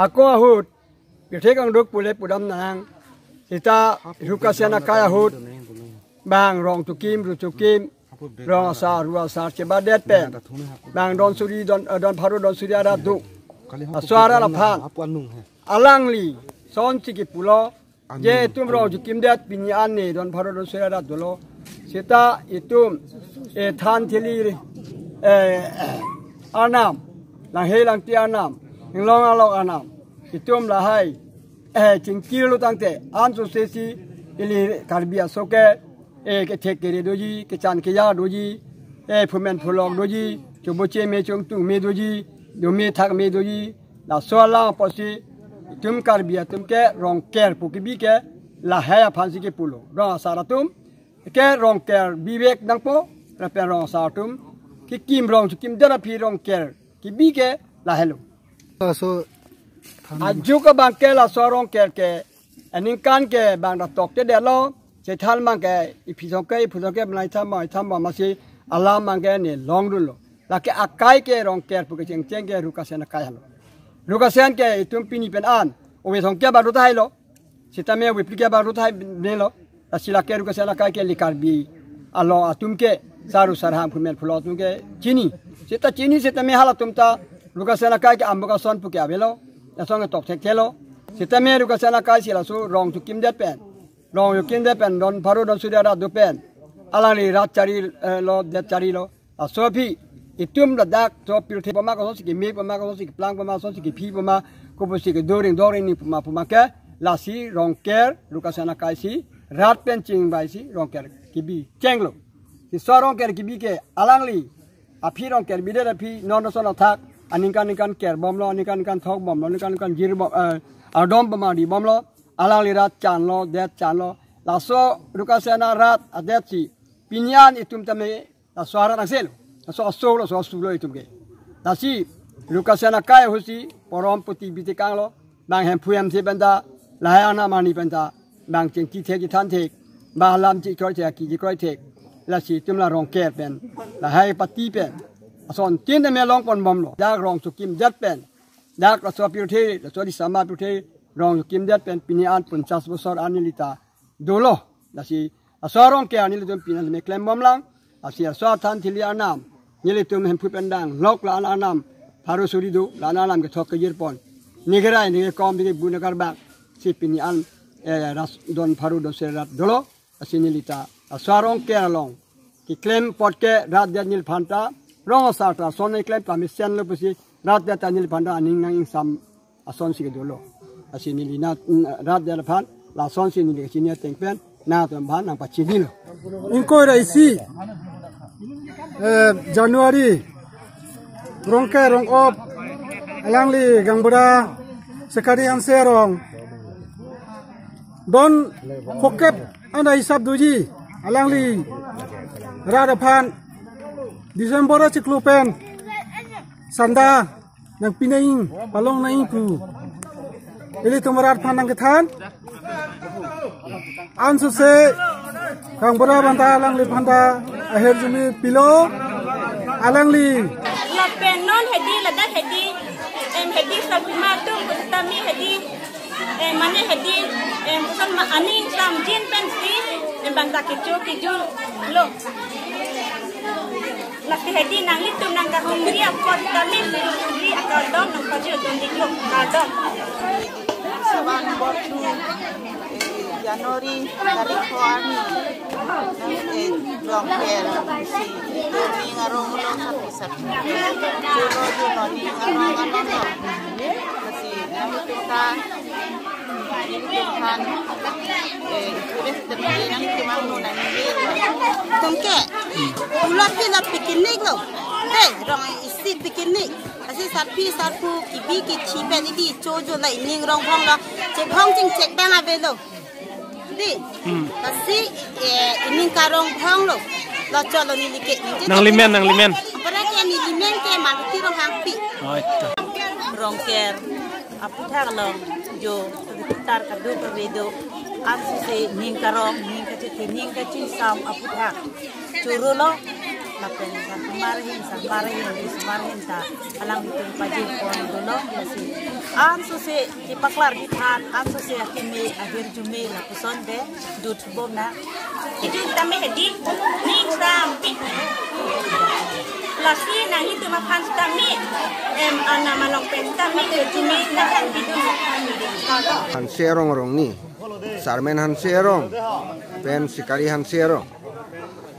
hako ahut pitek ang duk pule pudam nang kita rukasiana kaya ahut bang rong tukim rutukim rong asar ruasar cebadet pen bang don suri don paru don suri ada du suara laphan alangli son ciki pulo je tum rong tukim det binyan ni don paru don suri ada dulu kita itu than thili anam lang he lang ti anam long alok anam itum lahai cingkir lu tangte an su sesi ili karbia soke ke thekere doji ke chan ke ya doji phumen phulong doji chuboche me chung tu me doji do me thak me doji la sola posi itum karbia tum ke rong ker pukibi ke la haya phansi ke pulo rong saratum ke rong ker bibek dangpo rapen rong saratum ki kim rong kim dara phi rong ker ki bi ke la hello so aju ka bang ke la sorong ke aning kan ke bang da tok te de lo che thal mang ke ipi song ke blai tham ma si alam mang ke ni long du lo la ke akai ke rong ke pu ke cheng ke rukasen kai lo rukasen ke itum pini pen an o we song ke ba ru thai lo sitame we pli ke ba ru thai ne lo la sila ke rukasen kai ke likar bi alo atum ke saru sarham phumen phulo tum ke chini sitame hala tum ta rukasen kai ke ambuka son pu ke avelo asong tok thek thelo sitame rukasen kai sila su rong tu kim det pen rong yu kim det pen don paru don sudara do pen alani rat chari lo det chari lo asopi itum la dak to pirthe pama ko si me pama ko si plang pama so si phi pama ko si ke doring ni pama ke la si rong ker rukasen kai si rat pen ching bai si rong ker kibi chenglo si sorong ker kibi ke alangli api rong ker bide api non so na thak aninkan ker bom lo aninkan thok bom lo aninkan jir bom adom bom di bom lo alangli rat chan lo det chan lo la so rukasena rat adet si pinyan itum tame la suara nasel so lo itum ke la si rukasena kai hosi porom puti bitikang lo bang hem phuem si banda la ana mani banda bang cheng ki the ki than the ba lam chi kroi the ki kroi the la si tum la rong ker pen la hai pati pen son tin de me long pon bom lo dak rong su kim jat pen dak la so piu the la so di sama piu the rong su kim jat pen pini an pun chas bosor anilita dolo la si asorong ke anil tum pinan me klem bom lang asi so than thili anam nile tum hem phu pen dang lok la anam paru suri do la anam ke thok ke jir pon nigerai ni kom di bunakar bak si pini an ras don paru don serat dolo asi nilita asorong ke along ki klem pot ke rat janil phanta rong asata son ne klem permission lo pusi rat da tanil phanda aning nang sam ason si ke dolo asi nilina rat da phan la son si ni ke chinia tengpen na tam phan nang pachini lo inko raisi Januari rong ke rong op alangli gangbura sekali anserong don hokep anda hisab doji alangli radapan Desember ciklupen sanda nang pinaing palong naing ku ili tumarat panang kethan ansu se kang bora banta alangli panda aher jumi pilo alangli lapen non hedi ladat hedi hedi sabima tu kustami hedi mane hedi kusan ma aning sam jin pensi bangta kijo lo Laki hedi nang itu nang kahung dia pot dalim dia akal dom nang paju tundik lo kadom. Saban botu Januari dari Koani dong ker si ni ngarong lo sapi jolo jolo ni ngarong ano si nang kita kan kulit terus yang cuma nuna ni tungke ulat kita piknik lo rong isi piknik asi sarpu kibi kici ben ini jojo lah ini rong hong lo cek hong cing cek bang abe lo di asi ini karong hong lo colo ni like nang limen apalagi yang limen ke maluti rong hampi rong ker apu thang lo jo tar kadu kabedo asi se ning karong ning kaci sam apu thang churu lo lapen marahin ta alang itu pajin pon dolong lasi an so se tipaklar di than an so se kimi akhir jume la puson de dut bomna itu kami hedi ning sam lasi nang itu makan kami ana malong pen kami jume na kan bidun han serong rong ni sarmen han serong pen sikari han serong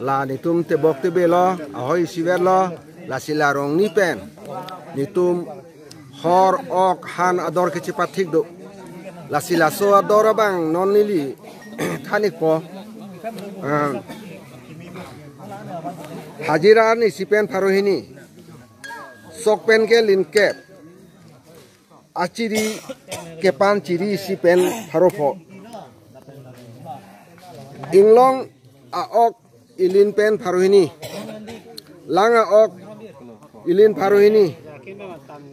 la ni tum te bok te belo ahoy siver lo la silarong ni pen ni tum hor ok han ador ke cepat thik do la sila so ador bang non nili thanik po hajira ni sipen pharohini sok pen ke lin ke achiri kepan chiri sipen pharofo inglong a ok ilin pen pharohini langa ok ilin pharohini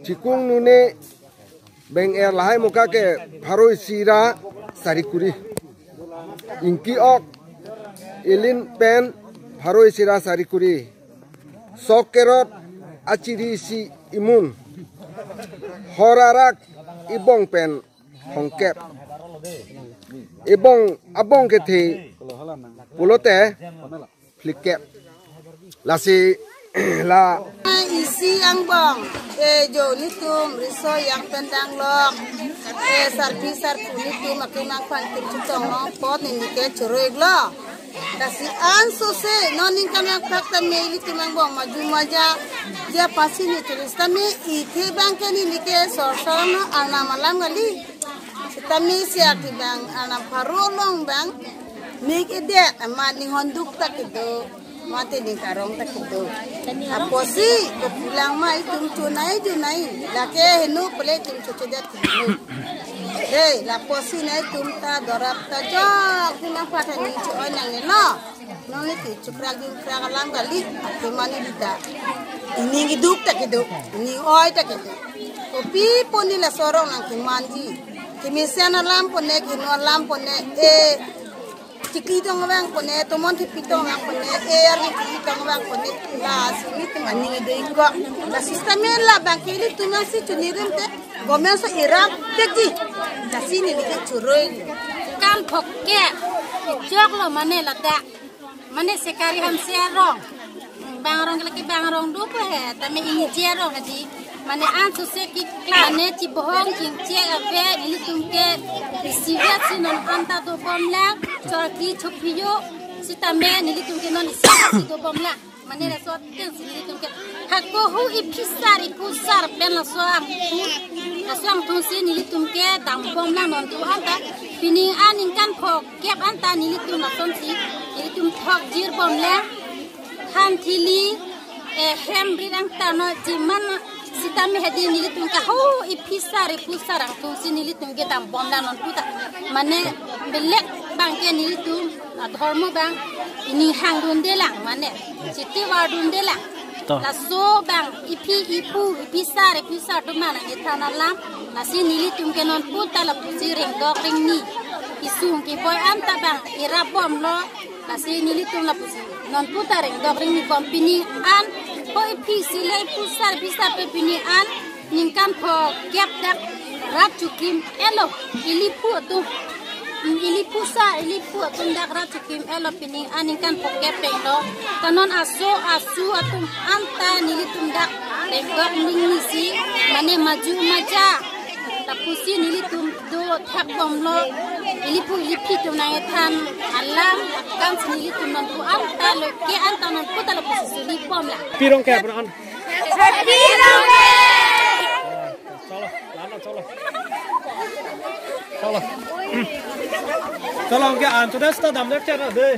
chikung nune beng er lahai muka ke pharoi sira sarikuri inki ok ilin pen pharoi sira sarikuri sok kerot achiri si imun horarak ibong pen hongkep ibong abong ke the pulote flikep lasi la isi ang bong jo nitum riso yang pendang lok sarpi nitum akimang pantin chutong no pot ni ke choroig lo kasi an so se noning kamang fakta meli tumang bong maju maja dia pasi ni turista me ithe bang ke ni ke sorsorno ana malam gali tami siak di bang ana parolong bang make ide amani honduk tak itu mati di karong tak itu aposi ko pulang mai tum tunai junai lake henu pele tum cucudat henu la posi nai tum ta dorap ta jo kumang patani chuan nang ni no nong ni chukragi kragalang gali tumani dita ini hidup tak itu ini oi tak itu kopi poni la sorong nang kimandi kimisana lampo ne kino lampo ne tikitong wang pone tomon tipitong wang pone ari tikitong wang pone la sini temani de ko la sistema la bankili tunasi tunirim te gomenso iraq teki la sini ni churoi kan phokke joglo mane lata mane sekari ham serong bangrong laki bangrong du pe tame ini jero hadi mane an so se ki klane ti bohong king che ave ni tumke sivat sinon anta do bomla chorki chophiyo sitame ni tumke non si do bomla mane la so ten ni tumke hakko hu ipisari pusar ben la so am tu si ni tumke dam bomla non tu anta pining anin kan phok kep anta ni tum na son si ni tum thok jir bomla han thili hem bridang tano jiman sitami hedi nilitum ka ho ipisari pusarang tu sinilitum getam bomla non puta mane belek bangke nilitum dharma bang ini hang dundela mane siti wa dundela la so bang ipu ipisari pusar tu mana itana lam nasi nilitum ke non puta la pusiring dokring ni isung ki boy anta bang irabom lo nasi nilitum la pusi non puta ring dokring ni kompini an Poi pisile pusar bisa pepini an ningkan po gap dak rap cukim elo ilipu tu ilipu dak rap cukim elo pini an ningkan po gap elo kanon asu atum anta nilitum dak legok ningisi mane maju maja tapusi nilitum do thak bomlo ilipu tu naitan alam kan nilitum non pu anta lo ke anta non pu tala pusi lipom la pirong ke beran pirong ke Tolong ke an sudah dam dak cara de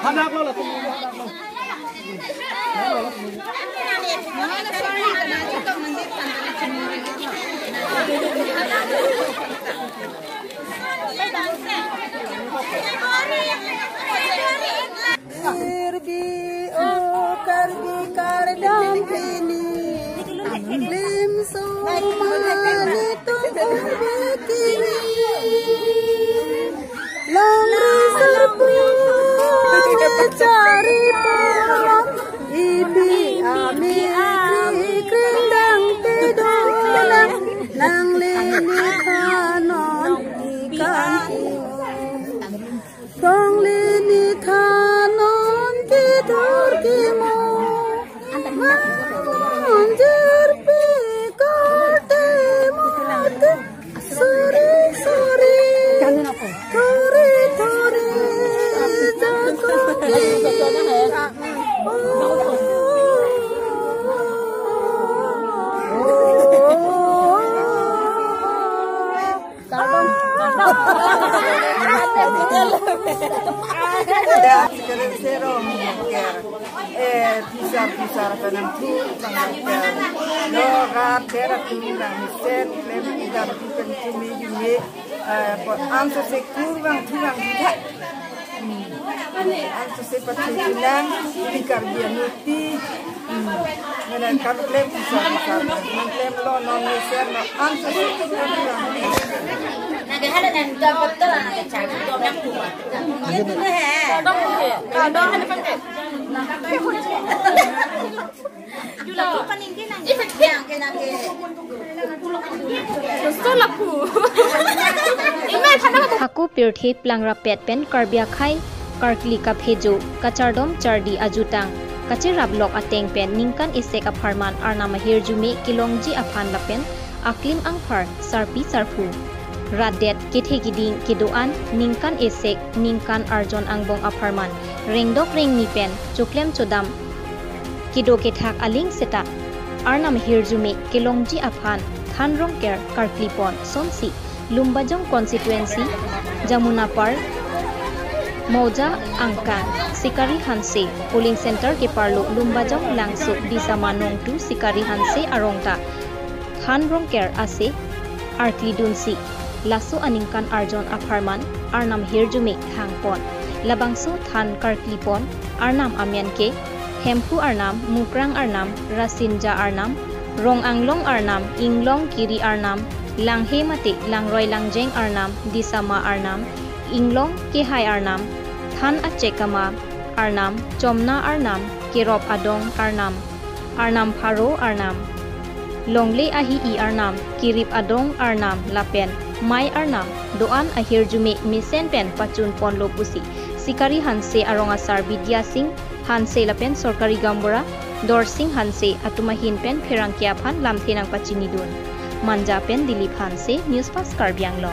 Hanak lo lah. Karbi o karbi Pisar penentu tanggal lo tera tinggal misen lem tidak penentu miji anso sekurang tulang kita anso sepatulan dikarbian nuti menan kalau lem pisar lem lo non misen anso sekurang Nanti ada yang dapat betul anak cakap dong yang tua. Itu deh. Dong ada pakai. Jual paningin nang. Yang kena ke. Betul aku. Aku pirthi plangra pet pen karbia khai karkli kap hejo kachardom chardi ajutang kachirab lok ateng pen ningkan isek aparman arna mahir jume kilongji aphan lapen aklim angphar sarpi sarfu Radet kithe giding kidoan ningkan esek ningkan arjon angbong aparman rengdok reng nipen chuklem chodam kido kethak aling seta arnam hirjume kilongji aphan thanrong ker karklipon sonsi lumbajong constituency jamunapar Mauja angkan Sikari Hanse polling center ke parlo lumbajong langsuk di samanong tu Sikari Hanse arongta thanrong ker ase arkli dunsi Laso aningkan arjon aparman arnam hirjume hangpon labangso than karklipon arnam amyanke hempu arnam mukrang arnam rasinja arnam rong anglong arnam inglong kiri arnam langhe mate langroy langjeng arnam disama arnam inglong kehai arnam than achekama arnam chomna arnam kirop adong arnam arnam pharo arnam longle ahi I arnam kirip adong arnam lapen Mai arnam doan ahir jume misen pen pachun pon lopusi Sikari Hanse aronga sar Bidya Singh Hanse lapen sorkari gambora Dor Singh Hanse atumahin pen pherangkia phan lamthenang pachinidun Manja pen Dilip Hanse News Pass Karbianglo